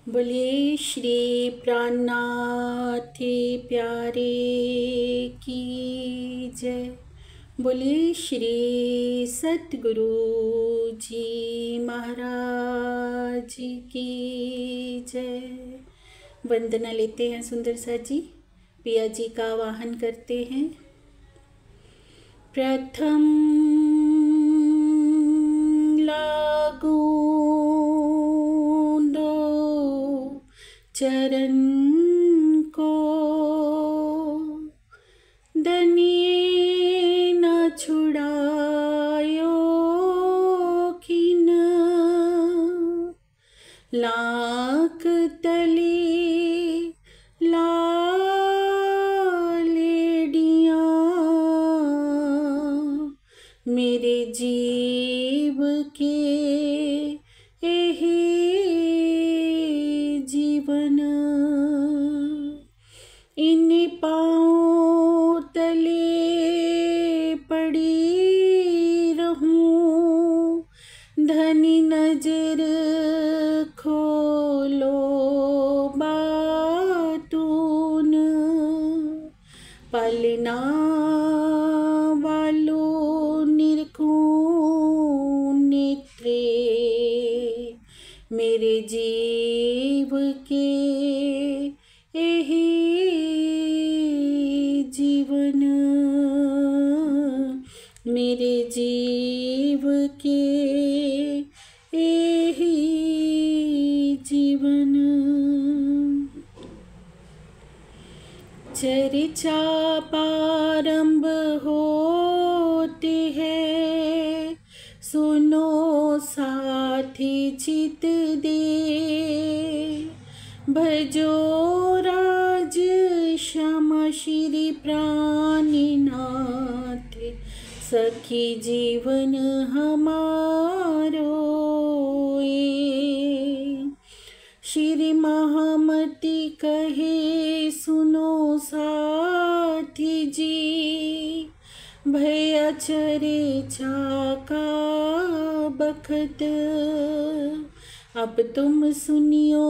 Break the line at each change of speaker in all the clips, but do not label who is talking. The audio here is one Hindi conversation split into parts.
बोलिए श्री प्राणनाथ प्यारे की जय। बोलिए श्री सतगुरु जी महाराज की जय। वंदना लेते हैं सुंदर सा जी। पिया जी का आवाहन करते हैं। प्रथम लागू चरण को दनिये न छुड़ायो किन, लाख तले लालेडियाँ मेरे जीव के एही जीवन, इन पाँव तले पड़ी रहूं, धनी नजर खोलो बातून, पलना वालों निरखूं नेत्रे मेरे जीव के एही जीवन, मेरे जीव के एही जीवन। चर्चा प्रारंभ होते हैं, सुनो साथी चित दे, भजो राज श्यामा श्री प्राणनाथ, सखी जीवन हमारो ये। श्री महामती कहे सुनो साथी जी, भैया चरे चाका बखत, अब तुम सुनियो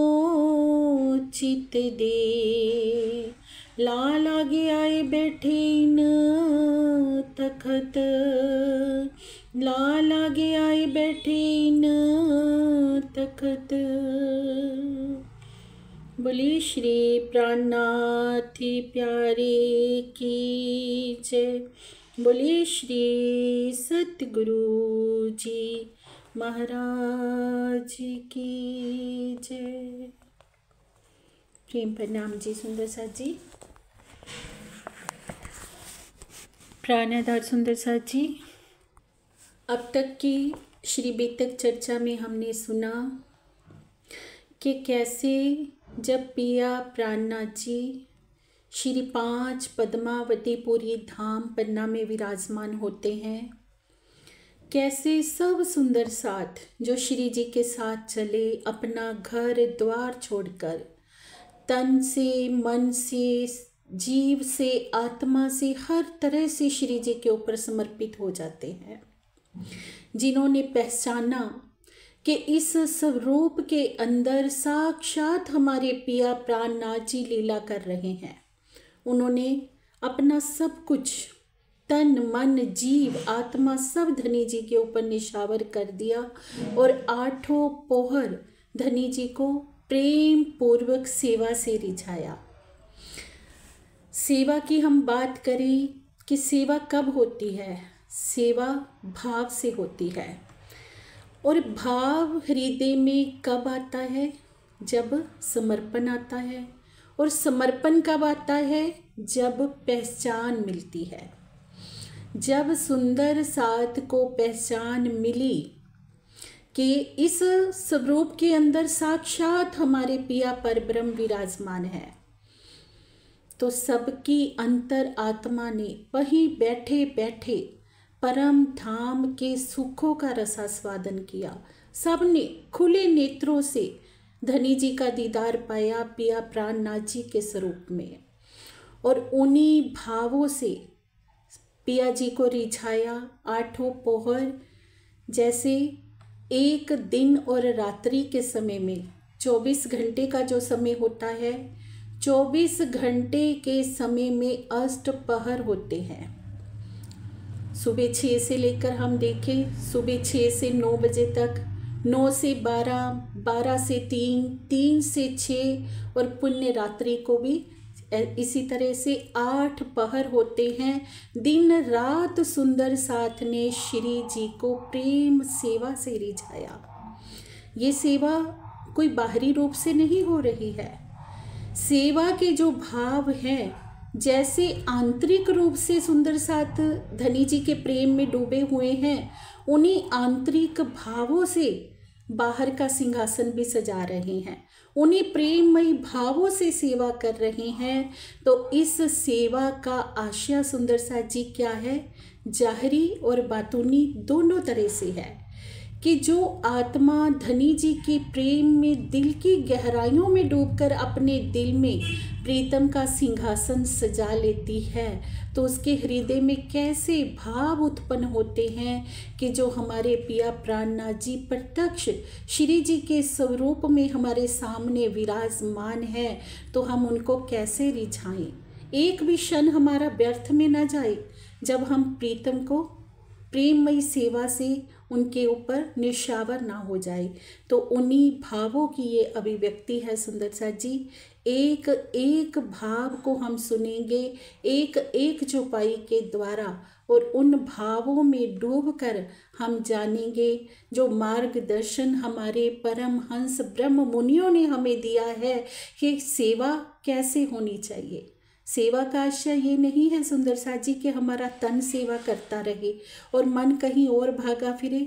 चित दे, लाल आगे आए बैठे न तखत, लाल आगे आए बैठे न तखत। बोलिए श्री प्राणनाथ प्यारे की जय। बोलिए श्री सतगुरु जी महाराज की जय। प्रेम प्रणाम जी सुंदर सा जी। प्राणाधार सुंदर सा जी। अब तक की श्री बेतक चर्चा में हमने सुना कि कैसे जब पिया प्राणनाथ जी श्री 5 पद्मावतीपुरी धाम पन्ना में विराजमान होते हैं, कैसे सब सुंदर साथ जो श्री जी के साथ चले अपना घर द्वार छोड़कर तन से मन से जीव से आत्मा से हर तरह से श्री जी के ऊपर समर्पित हो जाते हैं, जिन्होंने पहचाना कि इस स्वरूप के अंदर साक्षात हमारे पिया प्राणनाथ जी लीला कर रहे हैं। उन्होंने अपना सब कुछ तन मन जीव आत्मा सब धनी जी के ऊपर निशावर कर दिया और 8 पहर धनी जी को प्रेम पूर्वक सेवा से रिझाया। सेवा की हम बात करें कि सेवा कब होती है? सेवा भाव से होती है, और भाव हृदय में कब आता है? जब समर्पण आता है। और समर्पण कब आता है? जब पहचान मिलती है। जब सुंदर साथ को पहचान मिली कि इस स्वरूप के अंदर साक्षात हमारे पिया परब्रह्म विराजमान है, तो सबकी अंतर आत्मा ने वहीं बैठे बैठे परम धाम के सुखों का रसास्वादन किया। सबने खुले नेत्रों से धनी जी का दीदार पाया पिया प्राणनाथ जी के स्वरूप में, और उन्हीं भावों से पिया जी को रिझाया। 8 पहर जैसे एक दिन और रात्रि के समय में 24 घंटे का जो समय होता है, 24 घंटे के समय में अष्टपहर होते हैं। सुबह 6 से लेकर हम देखें, सुबह 6 से 9 बजे तक, 9 से 12, 12 से 3, 3 से 6 और पुण्य रात्रि को भी इसी तरह से 8 पहर होते हैं। दिन रात सुंदर साथ ने श्री जी को प्रेम सेवा से रिझाया। ये सेवा कोई बाहरी रूप से नहीं हो रही है। सेवा के जो भाव हैं, जैसे आंतरिक रूप से सुंदर साथ धनी जी के प्रेम में डूबे हुए हैं, उन्हीं आंतरिक भावों से बाहर का सिंहासन भी सजा रहे हैं, उन्हीं प्रेममयी भावों से सेवा कर रहे हैं। तो इस सेवा का आशय सुंदर साथ जी क्या है? जाहरी और बातूनी दोनों तरह से है कि जो आत्मा धनी जी के प्रेम में दिल की गहराइयों में डूबकर अपने दिल में प्रीतम का सिंहासन सजा लेती है, तो उसके हृदय में कैसे भाव उत्पन्न होते हैं कि जो हमारे पिया प्राणनाथ जी प्रत्यक्ष श्री जी के स्वरूप में हमारे सामने विराजमान है, तो हम उनको कैसे रिझाएं। एक भी क्षण हमारा व्यर्थ में न जाए जब हम प्रीतम को प्रेममयी सेवा से उनके ऊपर निशावर ना हो जाए। तो उन्हीं भावों की ये अभिव्यक्ति है सुंदर साथ जी। एक एक भाव को हम सुनेंगे एक एक चौपाई के द्वारा, और उन भावों में डूबकर हम जानेंगे जो मार्गदर्शन हमारे परमहंस ब्रह्म मुनियों ने हमें दिया है कि सेवा कैसे होनी चाहिए। सेवा का आशय ये नहीं है सुंदर साथ जी कि हमारा तन सेवा करता रहे और मन कहीं और भागा फिरे।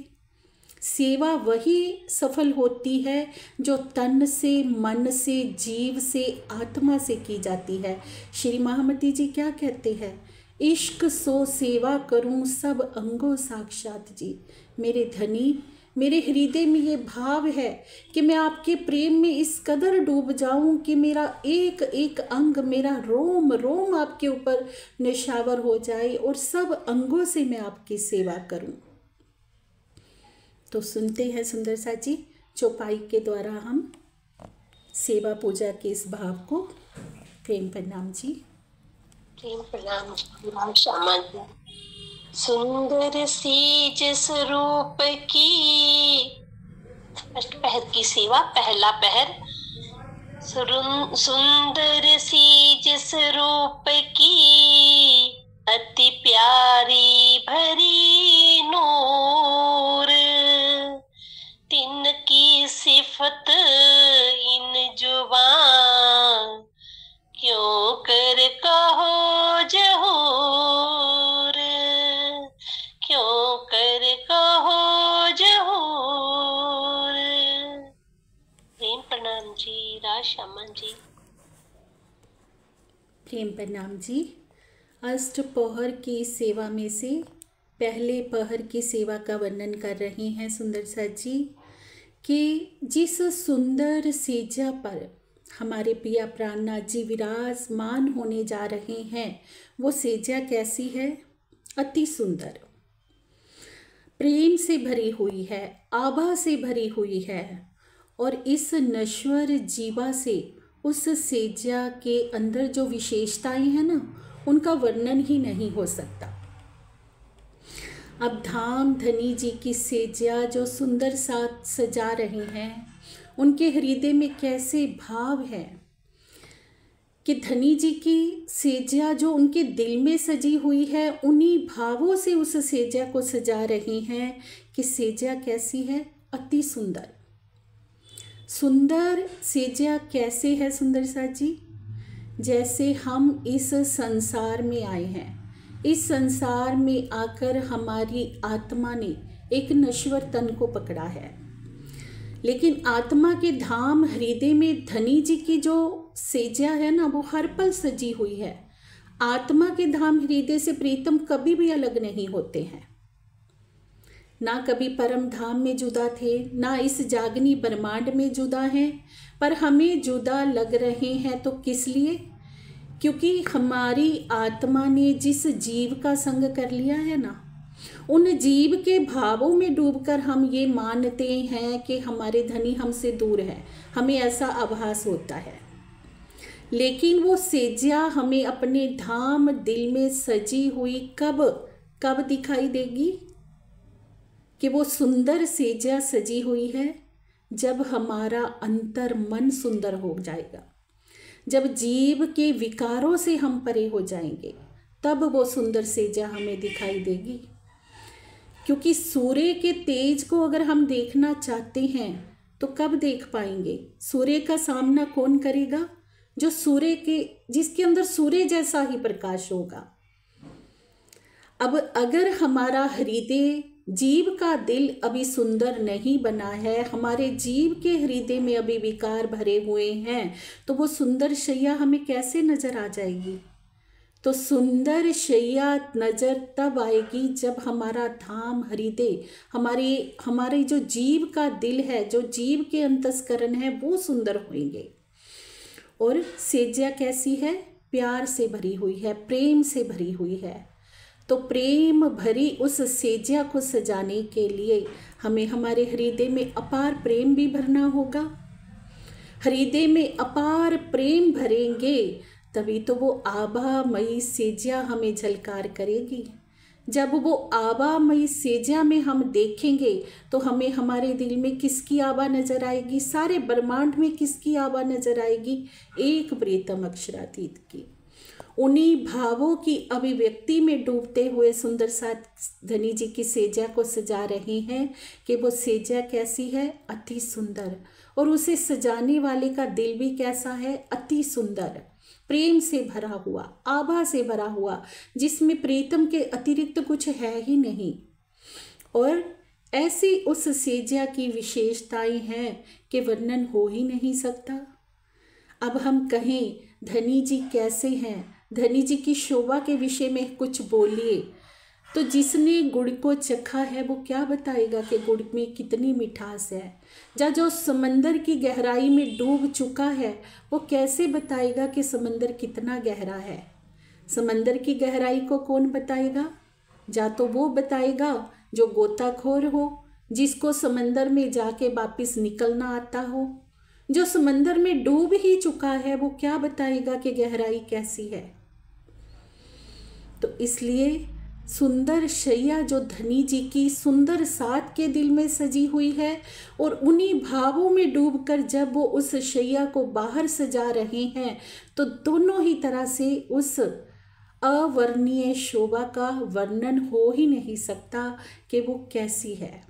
सेवा वही सफल होती है जो तन से, मन से, जीव से, आत्मा से की जाती है। श्री महामती जी क्या कहते हैं? इश्क सो सेवा करूं सब अंगों साक्षात जी। मेरे धनी, मेरे हृदय में ये भाव है कि मैं आपके प्रेम में इस कदर डूब जाऊं कि मेरा एक एक अंग, मेरा रोम रोम आपके ऊपर निशावर हो जाए और सब अंगों से मैं आपकी सेवा करूं। तो सुनते हैं सुंदर साथ जी, चौपाई के द्वारा हम सेवा पूजा के इस भाव को। प्रेम प्रणाम जी।
प्रेम प्रणाम श्यामा जी। सुंदर सी जिस रूप की पहर की सेवा, पहला पहर। सुंदर सी जिस रूप की अति प्यारी भरी नूर, तिनकी सिफत इन जुबान क्यों कर कहो जहूर, क्यों कर कहो जहूर। प्रेम प्रणाम जी राज श्यामा जी।
प्रेम प्रणाम जी। अष्टपहर की सेवा में से पहले पहर की सेवा का वर्णन कर रहे हैं सुंदर साथ जी कि जिस सुंदर सेजा पर हमारे पिया प्राणनाथ जी विराजमान होने जा रहे हैं, वो सेजा कैसी है? अति सुंदर, प्रेम से भरी हुई है, आभा से भरी हुई है। और इस नश्वर जीवा से उस सेजा के अंदर जो विशेषताएं हैं ना, उनका वर्णन ही नहीं हो सकता। अब धाम धनी जी की सेजा जो सुंदर साथ सजा रहे हैं, उनके हृदय में कैसे भाव है कि धनी जी की सेजा जो उनके दिल में सजी हुई है, उन्हीं भावों से उस सेजा को सजा रहे हैं कि सेजा कैसी है? अति सुंदर। सुंदर सेजा कैसे है सुंदर साथ जी? जैसे हम इस संसार में आए हैं, इस संसार में आकर हमारी आत्मा ने एक नश्वर तन को पकड़ा है, लेकिन आत्मा के धाम हृदय में धनी जी की जो सेजा है ना, वो हर पल सजी हुई है। आत्मा के धाम हृदय से प्रीतम कभी भी अलग नहीं होते हैं, ना कभी परम धाम में जुदा थे, ना इस जागनी ब्रह्मांड में जुदा हैं। पर हमें जुदा लग रहे हैं तो किस लिए? क्योंकि हमारी आत्मा ने जिस जीव का संग कर लिया है ना, उन जीव के भावों में डूबकर हम ये मानते हैं कि हमारे धनी हमसे दूर है, हमें ऐसा आभास होता है। लेकिन वो सेज्या हमें अपने धाम दिल में सजी हुई कब दिखाई देगी कि वो सुंदर सेज्या सजी हुई है? जब हमारा अंतर मन सुंदर हो जाएगा, जब जीव के विकारों से हम परे हो जाएंगे, तब वो सुंदर सेज्या हमें दिखाई देगी। क्योंकि सूर्य के तेज को अगर हम देखना चाहते हैं तो कब देख पाएंगे? सूर्य का सामना कौन करेगा? जो जिसके अंदर सूर्य जैसा ही प्रकाश होगा। अब अगर हमारा हृदय, जीव का दिल अभी सुंदर नहीं बना है, हमारे जीव के हृदय में अभी विकार भरे हुए हैं, तो वो सुंदर शैया हमें कैसे नजर आ जाएगी? तो सुंदर शैया नजर तब आएगी जब हमारा धाम हृदय, हमारे जो जीव का दिल है, जो जीव के अंतस्करण है, वो सुंदर होंगे। और सेज्या कैसी है? प्यार से भरी हुई है, प्रेम से भरी हुई है। तो प्रेम भरी उस सेज्या को सजाने के लिए हमें हमारे हृदय में अपार प्रेम भी भरना होगा। हृदय में अपार प्रेम भरेंगे तभी तो वो आभामयी सेज्या हमें झलकार करेगी। जब वो आभामयी सेज्या में हम देखेंगे तो हमें हमारे दिल में किसकी आभा नजर आएगी? सारे ब्रह्मांड में किसकी आभा नजर आएगी? एक प्रीतम अक्षरातीत की। उन्हीं भावों की अभिव्यक्ति में डूबते हुए सुंदर साथ धनी जी की सेज्या को सजा रहे हैं कि वो सेज्या कैसी है? अति सुंदर। और उसे सजाने वाले का दिल भी कैसा है? अति सुंदर, प्रेम से भरा हुआ, आभा से भरा हुआ, जिसमें प्रीतम के अतिरिक्त कुछ है ही नहीं। और ऐसी उस सेज्या की विशेषताएं हैं कि वर्णन हो ही नहीं सकता। अब हम कहें धनी जी कैसे हैं, धनी जी की शोभा के विषय में कुछ बोलिए, तो जिसने गुड़ को चखा है वो क्या बताएगा कि गुड़ में कितनी मिठास है? जो समंदर की गहराई में डूब चुका है वो कैसे बताएगा कि समंदर कितना गहरा है? समंदर की गहराई को कौन बताएगा? जा तो वो बताएगा जो गोताखोर हो, जिसको समंदर में जाके वापस निकलना आता हो। जो समंदर में डूब ही चुका है वो क्या बताएगा कि गहराई कैसी है? तो इसलिए सुंदर शैया जो धनी जी की सुंदर साथ के दिल में सजी हुई है, और उन्हीं भावों में डूबकर जब वो उस शैया को बाहर सजा रहे हैं तो दोनों ही तरह से उस अवर्णीय शोभा का वर्णन हो ही नहीं सकता कि वो कैसी है।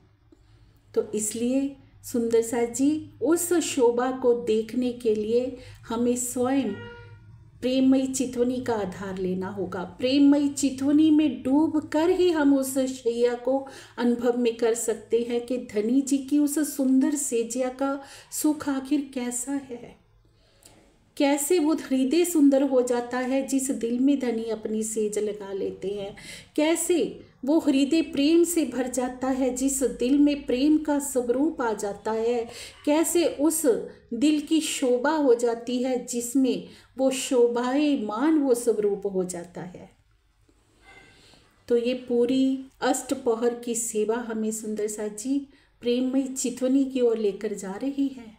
तो इसलिए सुंदर साथ जी उस शोभा को देखने के लिए हमें स्वयं प्रेममयी चितवनी का आधार लेना होगा। प्रेममयी चितवनी में डूब कर ही हम उस शैया को अनुभव में कर सकते हैं कि धनी जी की उस सुंदर सेज्या का सुख आखिर कैसा है। कैसे वो हृदय सुंदर हो जाता है जिस दिल में धनी अपनी सेज लगा लेते हैं। कैसे वो हृदय प्रेम से भर जाता है जिस दिल में प्रेम का स्वरूप आ जाता है। कैसे उस दिल की शोभा हो जाती है जिसमें वो शोभायमान वो स्वरूप हो जाता है। तो ये पूरी अष्टपहर की सेवा हमें सुंदर साथ जी प्रेममयी चितवनी की ओर लेकर जा रही है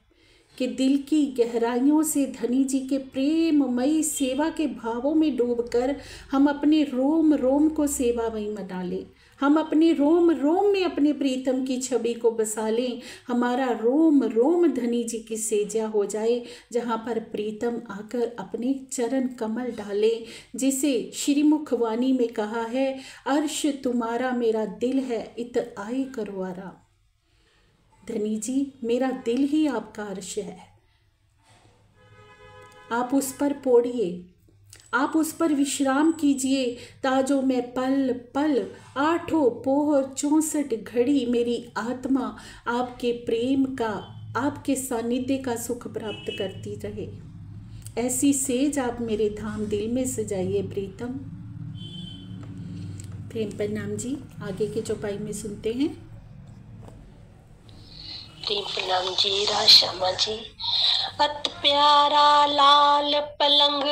कि दिल की गहराइयों से धनी जी के प्रेममयी सेवा के भावों में डूबकर हम अपने रोम रोम को सेवामयी बना लें। हम अपने रोम रोम में अपने प्रीतम की छवि को बसा लें। हमारा रोम रोम धनी जी की सेजा हो जाए, जहाँ पर प्रीतम आकर अपने चरण कमल डाले, जिसे श्रीमुखवाणी में कहा है, अर्श तुम्हारा मेरा दिल है इत आए करो आराम। धनी जी मेरा दिल ही आपका अर्श है, आप उस पर पोड़िए, आप उस पर विश्राम कीजिए, ताजो मैं पल पल आठों पोहर 64 घड़ी मेरी आत्मा आपके प्रेम का, आपके सानिध्य का सुख प्राप्त करती रहे। ऐसी सेज आप मेरे धाम दिल में सजाइए प्रीतम। प्रेम प्रणाम जी, आगे के चौपाई में सुनते हैं।
प्रेम प्रणाम जी, राशामा जी। अत प्यारा लाल पलंग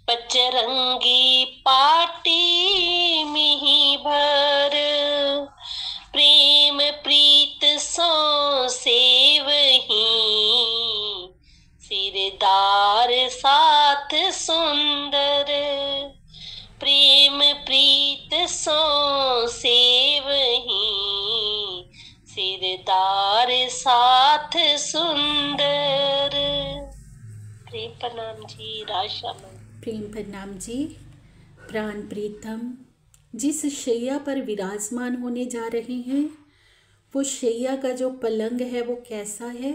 पचरंगी पाटी मिही भर, प्रेम प्रीत सो सेवही, सिरदार साथ सुंदर, प्रेम प्रीत सो सेवही, सिरदार साथ सुंदर। प्रेम प्रणाम जी, राशा
प्रेम प्रणाम जी। प्राण प्रीतम, जिस शैया पर विराजमान होने जा रहे हैं वो शैया का जो पलंग है वो कैसा है?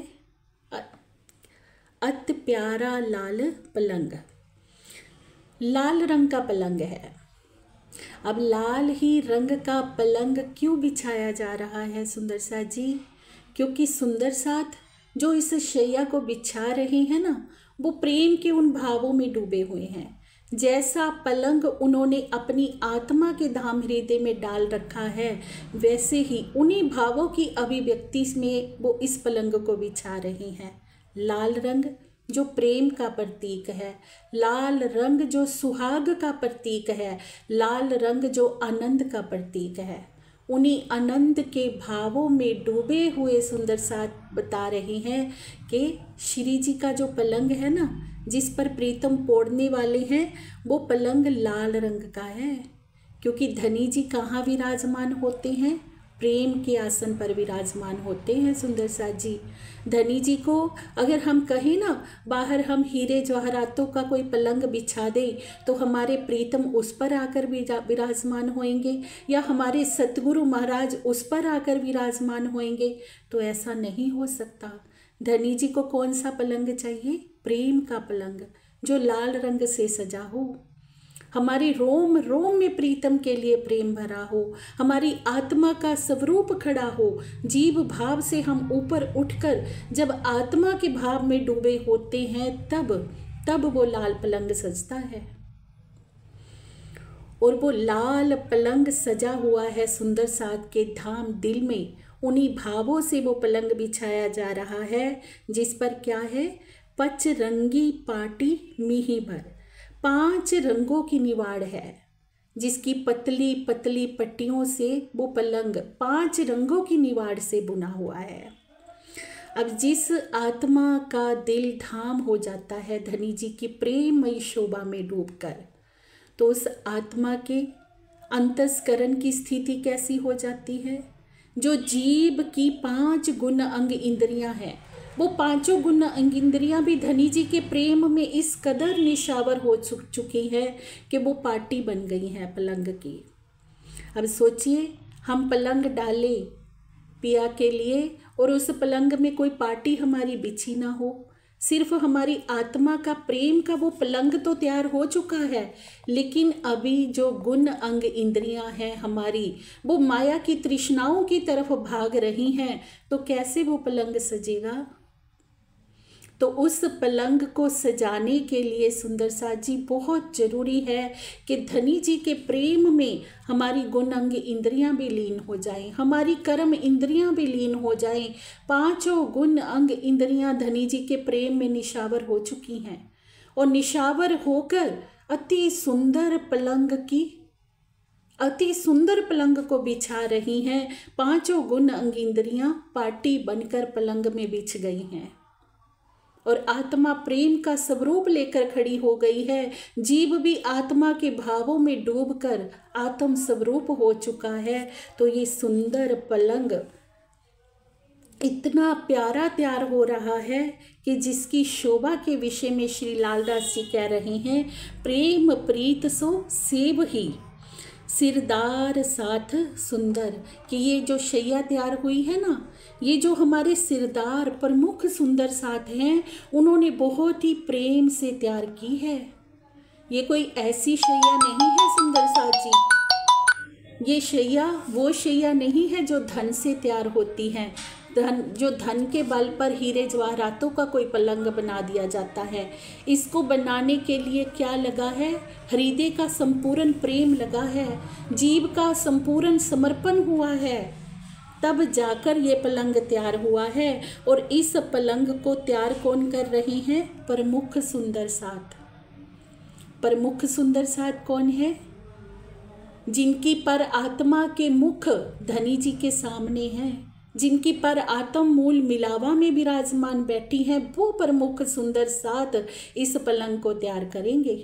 अति प्यारा लाल पलंग, लाल रंग का पलंग है। अब लाल ही रंग का पलंग क्यों बिछाया जा रहा है सुंदर साथ जी? क्योंकि सुंदर साथ जो इस शैया को बिछा रहे हैं ना, वो प्रेम के उन भावों में डूबे हुए हैं। जैसा पलंग उन्होंने अपनी आत्मा के धाम हृदय में डाल रखा है, वैसे ही उन्हीं भावों की अभिव्यक्ति में वो इस पलंग को बिछा रहे हैं। लाल रंग जो प्रेम का प्रतीक है, लाल रंग जो सुहाग का प्रतीक है, लाल रंग जो आनंद का प्रतीक है, उन्हीं आनंद के भावों में डूबे हुए सुंदर साथ बता रहे हैं कि श्री जी का जो पलंग है ना, जिस पर प्रीतम पोड़ने वाले हैं, वो पलंग लाल रंग का है। क्योंकि धनी जी कहाँ विराजमान होते हैं? प्रेम के आसन पर विराजमान होते हैं सुंदर साथ जी। धनी जी को अगर हम कहें ना, बाहर हम हीरे जवाहरातों का कोई पलंग बिछा दें तो हमारे प्रीतम उस पर आकर विराजमान होंगे, या हमारे सतगुरु महाराज उस पर आकर विराजमान होंगे, तो ऐसा नहीं हो सकता। धनी जी को कौन सा पलंग चाहिए? प्रेम का पलंग जो लाल रंग से सजा हो, हमारे रोम रोम में प्रीतम के लिए प्रेम भरा हो, हमारी आत्मा का स्वरूप खड़ा हो, जीव भाव से हम ऊपर उठकर जब आत्मा के भाव में डूबे होते हैं तब वो लाल पलंग सजता है। और वो लाल पलंग सजा हुआ है सुंदर साथ के धाम दिल में। उन्हीं भावों से वो पलंग बिछाया जा रहा है, जिस पर क्या है? पचरंगी पाटी मीही भर, 5 रंगों की निवाड़ है, जिसकी पतली पतली पट्टियों से वो पलंग 5 रंगों की निवाड़ से बुना हुआ है। अब जिस आत्मा का दिल धाम हो जाता है धनी जी की प्रेममयी शोभा में डूबकर, तो उस आत्मा के अंतस्करण की स्थिति कैसी हो जाती है? जो जीव की 5 गुण अंग इंद्रियां हैं, वो 5 गुण अंग इंद्रियां भी धनी जी के प्रेम में इस कदर निशावर हो चुकी है कि वो पार्टी बन गई हैं पलंग की। अब सोचिए, हम पलंग डाले पिया के लिए और उस पलंग में कोई पार्टी हमारी बिछी ना हो, सिर्फ हमारी आत्मा का प्रेम का वो पलंग तो तैयार हो चुका है, लेकिन अभी जो गुण अंग इंद्रियां हैं हमारी, वो माया की तृष्णाओं की तरफ भाग रही हैं, तो कैसे वो पलंग सजेगा? तो उस पलंग को सजाने के लिए सुंदर साथ जी बहुत जरूरी है कि धनी जी के प्रेम में हमारी गुण अंग इंद्रियां भी लीन हो जाएं, हमारी कर्म इंद्रियां भी लीन हो जाएं। 5 गुण अंग इंद्रियां धनी जी के प्रेम में निशावर हो चुकी हैं और निशावर होकर अति सुंदर पलंग को बिछा रही हैं। 5 गुण अंग इंद्रियां पार्टी बनकर पलंग में बिछ गई हैं और आत्मा प्रेम का स्वरूप लेकर खड़ी हो गई है। जीव भी आत्मा के भावों में डूबकर आत्म स्वरूप हो चुका है। तो ये सुंदर पलंग इतना प्यारा तैयार हो रहा है कि जिसकी शोभा के विषय में श्री लालदास जी कह रहे हैं, प्रेम प्रीत सो सेव ही, सिरदार साथ सुंदर। कि ये जो शैया तैयार हुई है ना, ये जो हमारे सिरदार प्रमुख सुंदर साथ हैं, उन्होंने बहुत ही प्रेम से तैयार की है। ये कोई ऐसी शैया नहीं है सुंदर साथ जी, ये शैया वो शैया नहीं है जो धन से तैयार होती हैं, जो धन के बल पर हीरे जवाहरातों का कोई पलंग बना दिया जाता है। इसको बनाने के लिए क्या लगा है? हृदय का संपूर्ण प्रेम लगा है, जीव का संपूर्ण समर्पण हुआ है, तब जाकर ये पलंग तैयार हुआ है। और इस पलंग को तैयार कौन कर रहे हैं? प्रमुख सुंदर साथ। प्रमुख सुंदर साथ कौन है? जिनकी पर आत्मा के मुख धनी जी के सामने हैं, जिनकी पर आत्म मूल मिलावा में विराजमान बैठी हैं, वो प्रमुख सुंदर साथ इस पलंग को तैयार करेंगे।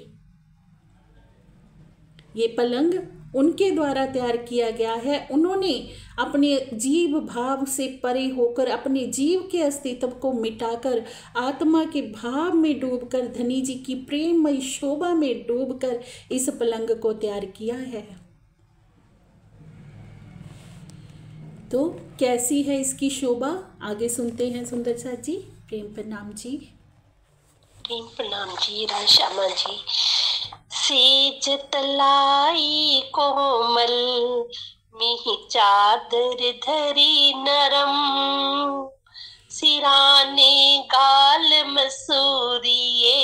ये पलंग उनके द्वारा तैयार किया गया है। उन्होंने अपने जीव भाव से परे होकर, अपने जीव के अस्तित्व को मिटाकर, आत्मा के भाव में डूबकर, धनी जी की प्रेममयी शोभा में डूबकर इस पलंग को तैयार किया है। तो कैसी है इसकी शोभा, आगे सुनते हैं सुंदर साथ जी। प्रेम प्रणाम जी।
प्रेम प्रणाम जी राजश्यामा जी। सेज तलाई कोमल मिहि चादर धरी नरम, सिराने गाल मसूरिए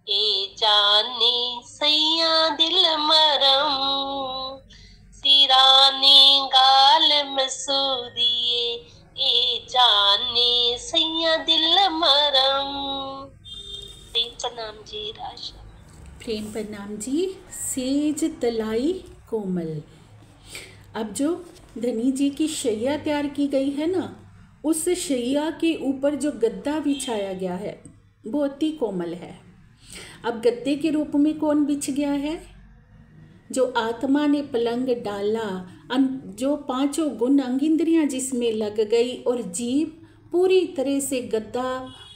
ए जाने सैया दिल मरम, सिराने गाल मसूरिए ए जाने सैया दिल मरम। प्रेम प्रणाम जी राजा।
प्रेम प्रणाम जी। सेज तलाई कोमल। अब जो धनी जी की शैया तैयार की गई है ना, उस शैया के ऊपर जो गद्दा बिछाया गया है वो अति कोमल है। अब गद्दे के रूप में कौन बिछ गया है? जो आत्मा ने पलंग डाला, जो पांचों गुण अंग इंद्रियां जिसमें लग गई और जीव पूरी तरह से गद्दा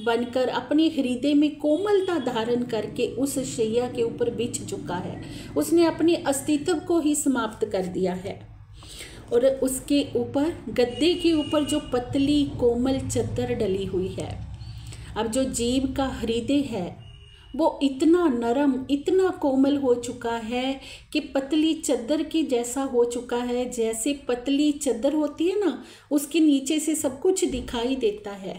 बनकर अपने हृदय में कोमलता धारण करके उस शैया के ऊपर बिछ चुका है। उसने अपने अस्तित्व को ही समाप्त कर दिया है। और उसके ऊपर, गद्दे के ऊपर जो पतली कोमल चद्दर डली हुई है। अब जो जीव का हृदय है वो इतना नरम, इतना कोमल हो चुका है कि पतली चद्दर की जैसा हो चुका है। जैसे पतली चद्दर होती है ना, उसके नीचे से सब कुछ दिखाई देता है।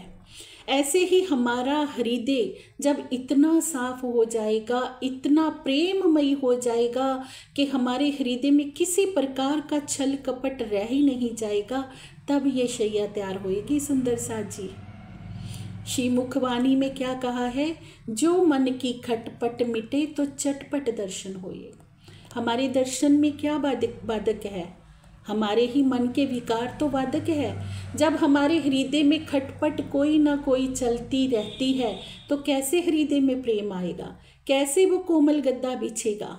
ऐसे ही हमारा हृदय जब इतना साफ हो जाएगा, इतना प्रेममयी हो जाएगा कि हमारे हृदय में किसी प्रकार का छल कपट रह ही नहीं जाएगा, तब ये शैया तैयार होएगी सुंदर साथ जी। श्री मुखवाणी में क्या कहा है? जो मन की खटपट मिटे तो चटपट दर्शन होए। हमारे दर्शन में क्या बाधक है? हमारे ही मन के विकार तो बाधक है। जब हमारे हृदय में खटपट कोई ना कोई चलती रहती है तो कैसे हृदय में प्रेम आएगा? कैसे वो कोमल गद्दा बिछेगा?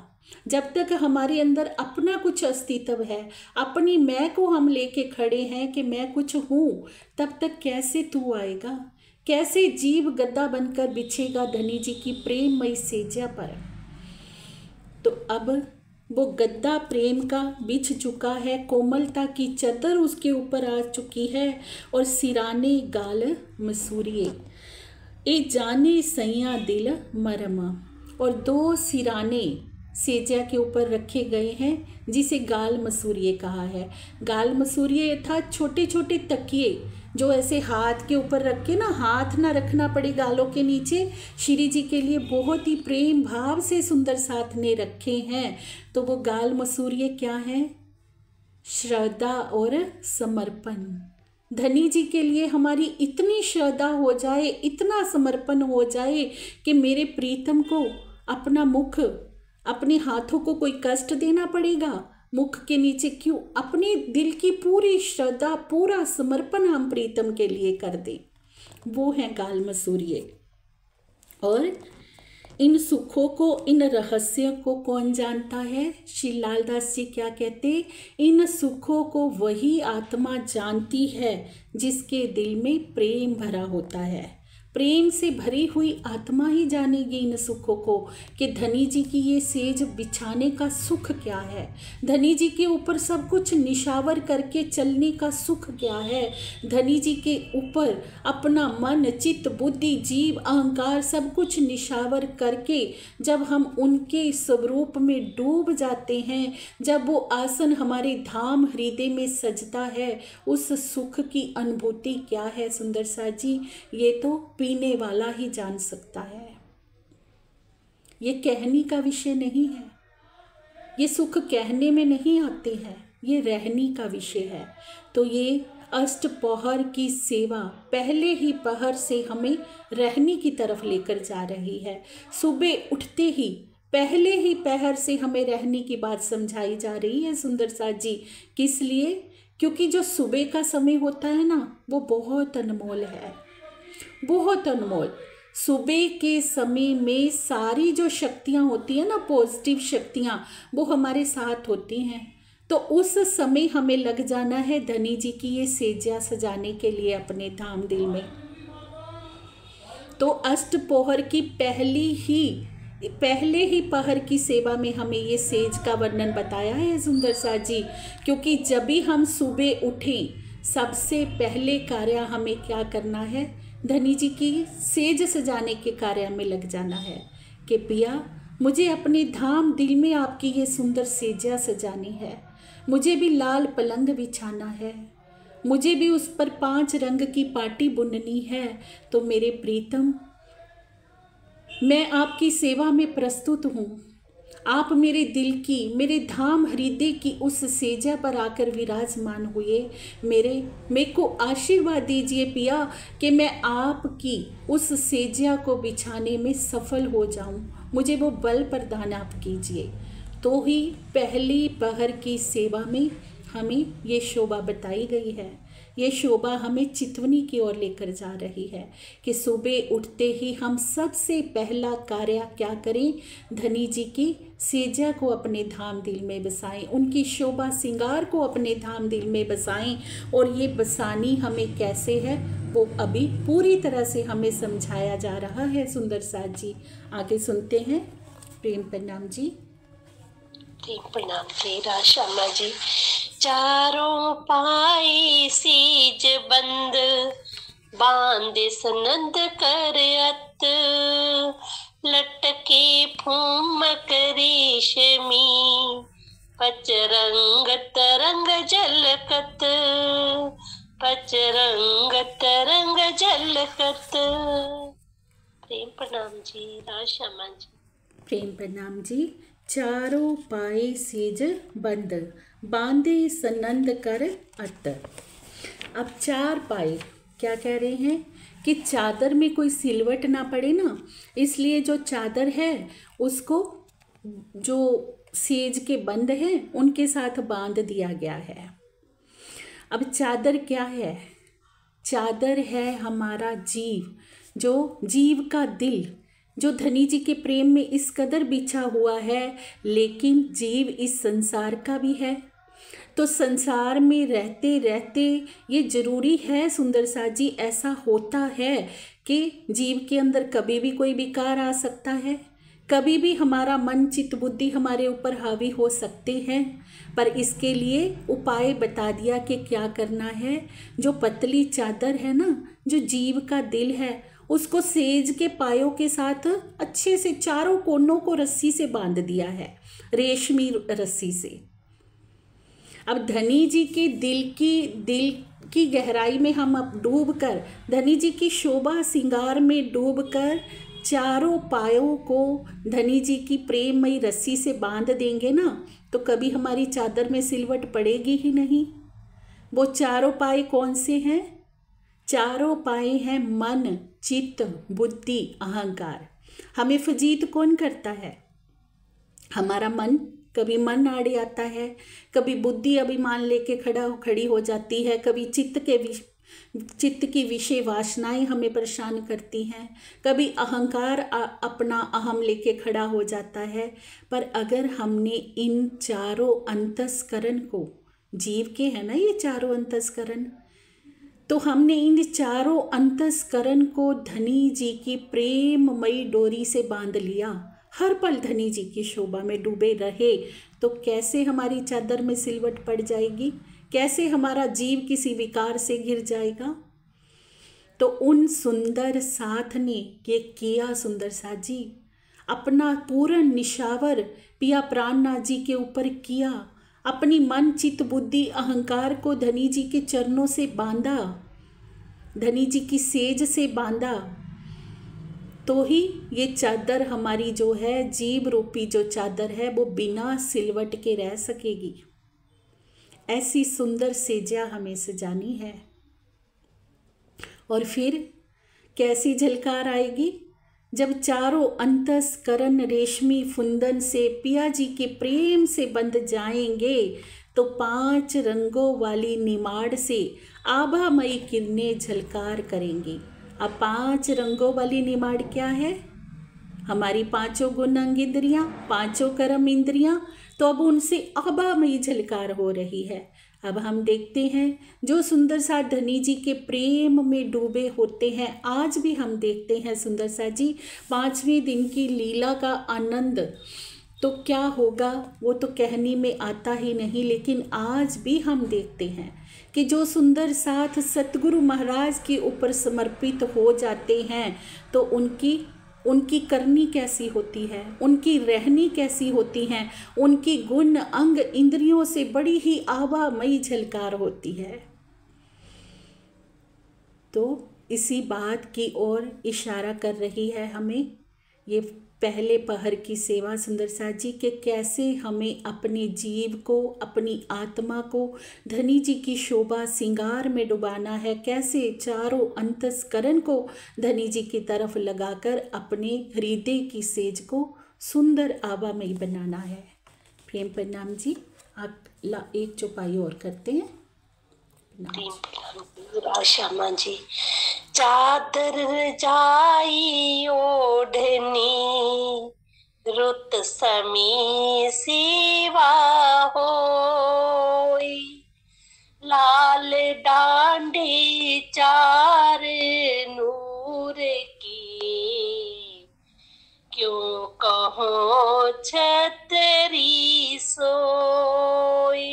जब तक हमारे अंदर अपना कुछ अस्तित्व है, अपनी मैं को हम लेके खड़े हैं कि मैं कुछ हूँ, तब तक कैसे तू आएगा? कैसे जीव गद्दा बनकर बिछेगा धनी जी की प्रेममयी सेजा पर? तो अब वो गद्दा प्रेम का बिछ चुका है, कोमलता की चद्दर उसके ऊपर आ चुकी है और सिराने गाल मसूरिए ए जाने सैया दिल मरम। और दो सिराने सेजा के ऊपर रखे गए हैं जिसे गाल मसूरिए कहा है। गाल मसूरिए अर्थात छोटे छोटे तकिए जो ऐसे हाथ के ऊपर रख के ना, हाथ ना रखना पड़े गालों के नीचे, श्री जी के लिए बहुत ही प्रेम भाव से सुंदर साथ ने रखे हैं। तो वो गाल मसूरिये क्या है? श्रद्धा और समर्पण। धनी जी के लिए हमारी इतनी श्रद्धा हो जाए, इतना समर्पण हो जाए कि मेरे प्रीतम को अपना मुख, अपने हाथों को कोई कष्ट देना पड़ेगा, मुख के नीचे क्यों, अपने दिल की पूरी श्रद्धा, पूरा समर्पण हम प्रीतम के लिए कर दें। वो है गाल मसूरिये। और इन सुखों को, इन रहस्यों को कौन जानता है? श्री लालदास जी क्या कहते? इन सुखों को वही आत्मा जानती है जिसके दिल में प्रेम भरा होता है। प्रेम से भरी हुई आत्मा ही जानेगी इन सुखों को कि धनी जी की ये सेज बिछाने का सुख क्या है, धनी जी के ऊपर सब कुछ निशावर करके चलने का सुख क्या है, धनी जी के ऊपर अपना मन, चित्त, बुद्धि, जीव, अहंकार सब कुछ निशावर करके जब हम उनके स्वरूप में डूब जाते हैं, जब वो आसन हमारे धाम हृदय में सजता है, उस सुख की अनुभूति क्या है सुंदर सा जी? ये तो पीने वाला ही जान सकता है। ये कहने का विषय नहीं है, ये सुख कहने में नहीं आते हैं, ये रहने का विषय है। तो ये अष्ट पहर की सेवा पहले ही पहर से हमें रहने की तरफ लेकर जा रही है। सुबह उठते ही पहले ही पहर से हमें रहने की बात समझाई जा रही है सुंदर साथ जी। किस लिए? क्योंकि जो सुबह का समय होता है ना, वो बहुत अनमोल है, बहुत अनमोल। सुबह के समय में सारी जो शक्तियाँ होती हैं ना, पॉजिटिव शक्तियाँ, वो हमारे साथ होती हैं। तो उस समय हमें लग जाना है धनी जी की ये सेजा सजाने के लिए अपने धाम दिल में। तो अष्टपोहर की पहले ही पहर की सेवा में हमें ये सेज का वर्णन बताया है सुंदर साथ जी। क्योंकि जब भी हम सुबह उठें, सबसे पहले कार्य हमें क्या करना है? धनी जी की सेज सजाने के कार्य में लग जाना है कि पिया मुझे अपने धाम दिल में आपकी ये सुंदर सेजा सजानी है, मुझे भी लाल पलंग बिछाना है, मुझे भी उस पर 5 रंग की पाटी बुननी है। तो मेरे प्रीतम, मैं आपकी सेवा में प्रस्तुत हूँ। आप मेरे दिल की, मेरे धाम हृदय की उस सेजा पर आकर विराजमान हुए। मेरे को आशीर्वाद दीजिए पिया कि मैं आपकी उस सेजा को बिछाने में सफल हो जाऊं। मुझे वो बल प्रदान आप कीजिए। तो ही पहली पहर की सेवा में हमें ये शोभा बताई गई है। ये शोभा हमें चितवनी की ओर लेकर जा रही है कि सुबह उठते ही हम सबसे पहला कार्य क्या करें? धनी जी की सेजा को अपने धाम दिल में बसाएं, उनकी शोभा श्रृंगार को अपने धाम दिल में बसाएं। और ये बसानी हमें कैसे है, वो अभी पूरी तरह से हमें समझाया जा रहा है सुंदर साथ जी। आगे सुनते हैं। प्रेम प्रणाम जी।
प्रेम प्रणाम तेरा श्यामा जी। चारों पाए सीज बंद, बांधे सनंद कर अत, लटके फूमक रेशमी, पचरंग तरंग झलकत, पचरंग तरंग झलकत। प्रेम प्रणाम जी राशमा जी।
प्रेम प्रणाम जी। चारों पाए सेज बंद, बांधे सनंद कर अत। अब 4 पाए क्या कह रहे हैं कि चादर में कोई सिलवट ना पड़े ना, इसलिए जो चादर है उसको जो सेज के बंद हैं उनके साथ बांध दिया गया है। अब चादर क्या है? चादर है हमारा जीव, जो जीव का दिल, जो धनी जी के प्रेम में इस कदर बिछा हुआ है। लेकिन जीव इस संसार का भी है, तो संसार में रहते रहते ये जरूरी है सुंदर साथ जी, ऐसा होता है कि जीव के अंदर कभी भी कोई विकार आ सकता है, कभी भी हमारा मन चित्त बुद्धि हमारे ऊपर हावी हो सकते हैं। पर इसके लिए उपाय बता दिया कि क्या करना है। जो पतली चादर है ना, जो जीव का दिल है, उसको सेज के पायों के साथ अच्छे से चारों कोनों को रस्सी से बांध दिया है, रेशमी रस्सी से। अब धनी जी के दिल की गहराई में हम अब डूबकर, धनी जी की शोभा श्रृंगार में डूबकर चारों पायों को धनी जी की प्रेममयी रस्सी से बांध देंगे ना, तो कभी हमारी चादर में सिलवट पड़ेगी ही नहीं। वो चारों पाए कौन से हैं? चारों पाए हैं मन, चित्त, बुद्धि, अहंकार। हमें फजीत कौन करता है? हमारा मन। कभी मन आड़े आता है, कभी बुद्धि अभिमान लेके खड़ी हो जाती है, कभी चित्त की विषय वासनाएं हमें परेशान करती हैं, कभी अहंकार अपना अहम लेके खड़ा हो जाता है। पर अगर हमने इन चारों अंतस्करण को, जीव के है ना ये चारों अंतस्करण, तो हमने इन चारों अंतस्करण को धनी जी की प्रेममयी डोरी से बांध लिया, हर पल धनी जी की शोभा में डूबे रहे, तो कैसे हमारी चादर में सिलवट पड़ जाएगी? कैसे हमारा जीव किसी विकार से घिर जाएगा? तो उन सुंदर साथ ने ये किया सुंदर साथ जी, अपना पूर्ण निशावर पिया प्राणनाथ जी के ऊपर किया, अपनी मन चित्त बुद्धि अहंकार को धनी जी के चरणों से बांधा, धनी जी की सेज से बांधा। तो ही ये चादर हमारी जो है, जीव रूपी जो चादर है, वो बिना सिलवट के रह सकेगी। ऐसी सुंदर सेजा हमें सजानी है। और फिर कैसी झलकार आएगी? जब चारों अंतस्करण रेशमी फुंदन से पिया जी के प्रेम से बंध जाएंगे तो 5 रंगों वाली निमाड़ से आभामयी किरणें झलकार करेंगी। अब 5 रंगों वाली निमाड़ क्या है? हमारी 5 गुण अंग इंद्रियां, 5 कर्म इंद्रियां, तो अब उनसे आभामयी झलकार हो रही है। अब हम देखते हैं जो सुंदर सा धनी जी के प्रेम में डूबे होते हैं, आज भी हम देखते हैं सुंदर सा जी 5वें दिन की लीला का आनंद तो क्या होगा वो तो कहने में आता ही नहीं, लेकिन आज भी हम देखते हैं कि जो सुंदर साथ सतगुरु महाराज के ऊपर समर्पित हो जाते हैं तो उनकी करनी कैसी होती है, उनकी रहनी कैसी होती है, उनकी गुण अंग इंद्रियों से बड़ी ही आभामयी झलकार होती है। तो इसी बात की ओर इशारा कर रही है हमें ये पहले पहर की सेवा सुंदर सा जी के कैसे हमें अपने जीव को, अपनी आत्मा को धनी जी की शोभा सिंगार में डुबाना है, कैसे चारों अंतस्करण को धनी जी की तरफ लगाकर अपने हृदय की सेज को सुंदर आभामयी बनाना है। प्रेम प्रणाम जी। आप एक चौपाई और करते हैं।
श्यामा जी। चादर रजाई ओढ़नी रुत समी सेवा होई, लाल डांडे 4 नूर की, क्यों कहो छतरी सोई,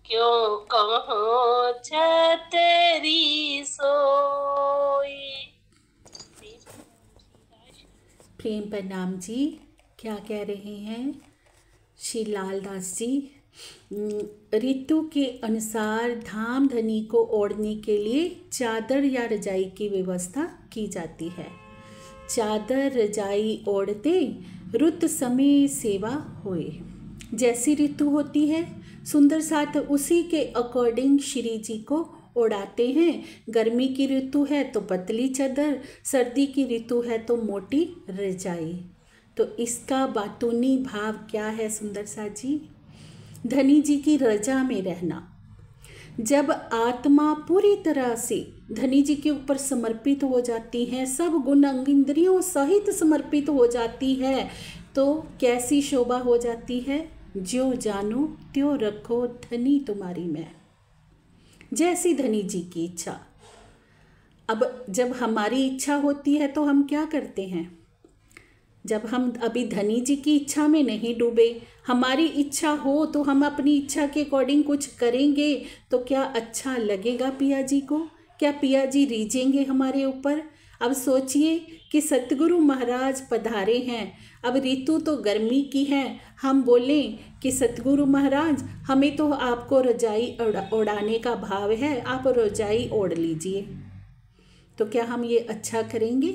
क्यों कहो छतरी सोई।
प्रेम प्रणाम जी। क्या कह रहे हैं श्री लालदास जी? ऋतु के अनुसार धाम धनी को ओढ़ने के लिए चादर या रजाई की व्यवस्था की जाती है। चादर रजाई ओढ़ते रुत समय सेवा होए। जैसी ऋतु होती है सुंदर साथ उसी के अकॉर्डिंग श्री जी को ओढ़ाते हैं। गर्मी की ऋतु है तो पतली चादर, सर्दी की ऋतु है तो मोटी रजाई। तो इसका बातूनी भाव क्या है सुंदर सा जी? धनी जी की रजा में रहना। जब आत्मा पूरी तरह से धनी जी के ऊपर समर्पित हो जाती है, सब गुण अंग इंद्रियों सहित समर्पित हो जाती है, तो कैसी शोभा हो जाती है? ज्यों जानो त्यों रखो धनी तुम्हारी मैं, जैसी धनी जी की इच्छा। अब जब हमारी इच्छा होती है तो हम क्या करते हैं? जब हम अभी धनी जी की इच्छा में नहीं डूबे, हमारी इच्छा हो तो हम अपनी इच्छा के अकॉर्डिंग कुछ करेंगे तो क्या अच्छा लगेगा पिया जी को? क्या पिया जी रीझेंगे हमारे ऊपर? अब सोचिए कि सतगुरु महाराज पधारे हैं, अब ऋतु तो गर्मी की है, हम बोलें कि सतगुरु महाराज हमें तो आपको रजाई ओढ़ाने का भाव है, आप रजाई ओढ़ लीजिए, तो क्या हम ये अच्छा करेंगे?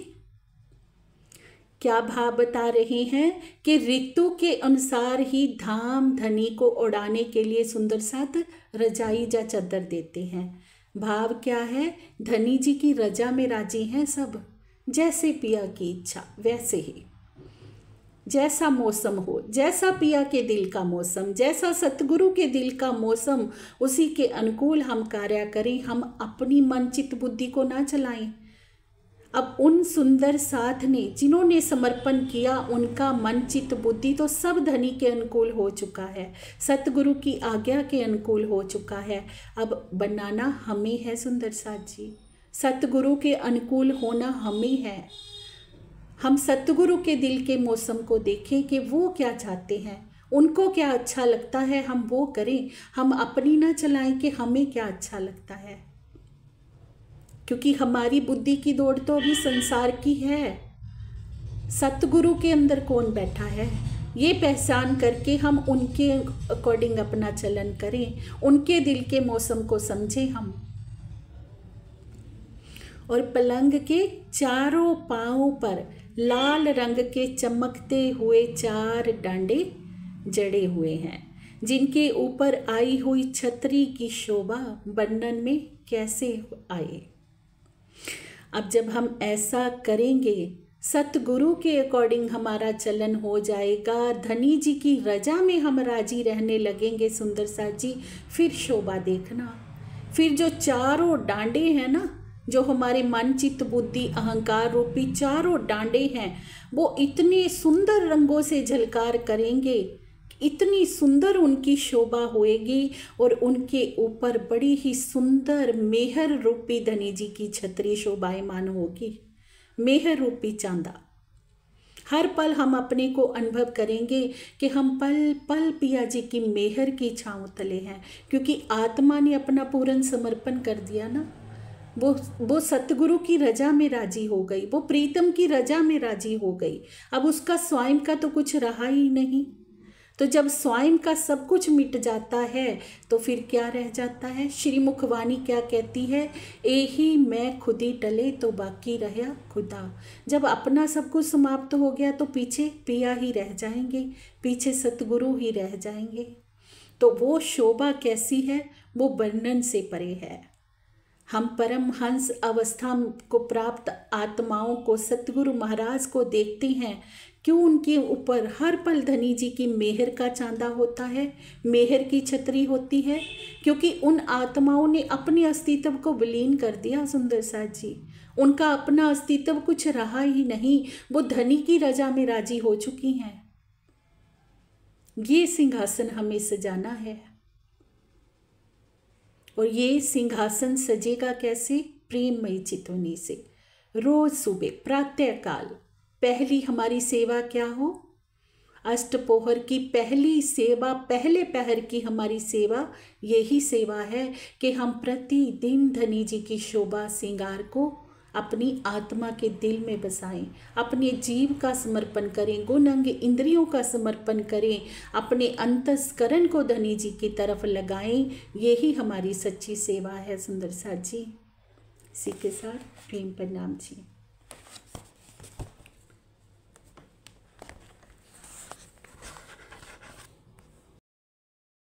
क्या भाव बता रहे हैं कि ऋतु के अनुसार ही धाम धनी को ओढ़ाने के लिए सुंदर साथ रजाई या चादर देते हैं। भाव क्या है? धनी जी की रजा में राजी हैं सब, जैसे पिया की इच्छा वैसे ही, जैसा मौसम हो, जैसा पिया के दिल का मौसम, जैसा सतगुरु के दिल का मौसम, उसी के अनुकूल हम कार्य करें। हम अपनी मनचित बुद्धि को ना चलाएं। अब उन सुंदर साथ ने जिन्होंने समर्पण किया, उनका मन चित्त बुद्धि तो सब धनी के अनुकूल हो चुका है, सतगुरु की आज्ञा के अनुकूल हो चुका है। अब बनाना हमें है सुंदर साथ जी, सतगुरु के अनुकूल होना हमें है। हम सतगुरु के दिल के मौसम को देखें कि वो क्या चाहते हैं, उनको क्या अच्छा लगता है, हम वो करें। हम अपनी ना चलाएं कि हमें क्या अच्छा लगता है, क्योंकि हमारी बुद्धि की दौड़ तो अभी संसार की है। सतगुरु के अंदर कौन बैठा है, ये पहचान करके हम उनके अकॉर्डिंग अपना चलन करें, उनके दिल के मौसम को समझें हम। और पलंग के चारों पांवों पर लाल रंग के चमकते हुए 4 डांडे जड़े हुए हैं, जिनके ऊपर आई हुई छतरी की शोभा वर्णन में कैसे आए। अब जब हम ऐसा करेंगे सतगुरु के अकॉर्डिंग हमारा चलन हो जाएगा, धनी जी की रजा में हम राजी रहने लगेंगे सुंदर साथ जी, फिर शोभा देखना। फिर जो चारों डांडे हैं ना, जो हमारे मन चित्त बुद्धि अहंकार रूपी चारों डांडे हैं, वो इतने सुंदर रंगों से झलकार करेंगे, इतनी सुंदर उनकी शोभा होएगी, और उनके ऊपर बड़ी ही सुंदर मेहर रूपी धनी जी की छतरी शोभायमान होगी, मेहर रूपी चांदा। हर पल हम अपने को अनुभव करेंगे कि हम पल पल पिया जी की मेहर की छांव तले हैं, क्योंकि आत्मा ने अपना पूर्ण समर्पण कर दिया ना। वो सतगुरु की रजा में राजी हो गई, वो प्रीतम की रजा में राजी हो गई। अब उसका स्वयं का तो कुछ रहा ही नहीं। तो जब स्वयं का सब कुछ मिट जाता है तो फिर क्या रह जाता है? श्री मुखवाणी क्या कहती है? एही मैं खुदी टले तो बाकी रहा खुदा। जब अपना सब कुछ समाप्त हो गया तो पीछे पिया ही रह जाएंगे, पीछे सतगुरु ही रह जाएंगे। तो वो शोभा कैसी है, वो वर्णन से परे है। हम परमहंस अवस्था को प्राप्त आत्माओं को, सतगुरु महाराज को देखते हैं, क्यों उनके ऊपर हर पल धनी जी की मेहर का चांदा होता है, मेहर की छतरी होती है, क्योंकि उन आत्माओं ने अपने अस्तित्व को विलीन कर दिया सुंदर साथ जी। उनका अपना अस्तित्व कुछ रहा ही नहीं, वो धनी की रजा में राजी हो चुकी हैं। ये सिंहासन हमें सजाना है, और ये सिंहासन सजेगा कैसे? प्रेममयी चितवनी से। रोज सुबह प्रातःकाल पहली हमारी सेवा क्या हो? अष्टपोहर की पहली सेवा, पहले पहर की हमारी सेवा यही सेवा है कि हम प्रतिदिन धनी जी की शोभा श्रृंगार को अपनी आत्मा के दिल में बसाएं, अपने जीव का समर्पण करें, गुण अंग इंद्रियों का समर्पण करें, अपने अंतस्करण को धनी जी की तरफ लगाएं। यही हमारी सच्ची सेवा है सुंदर साथ जी। इसी के साथ प्रेम प्रणाम जी।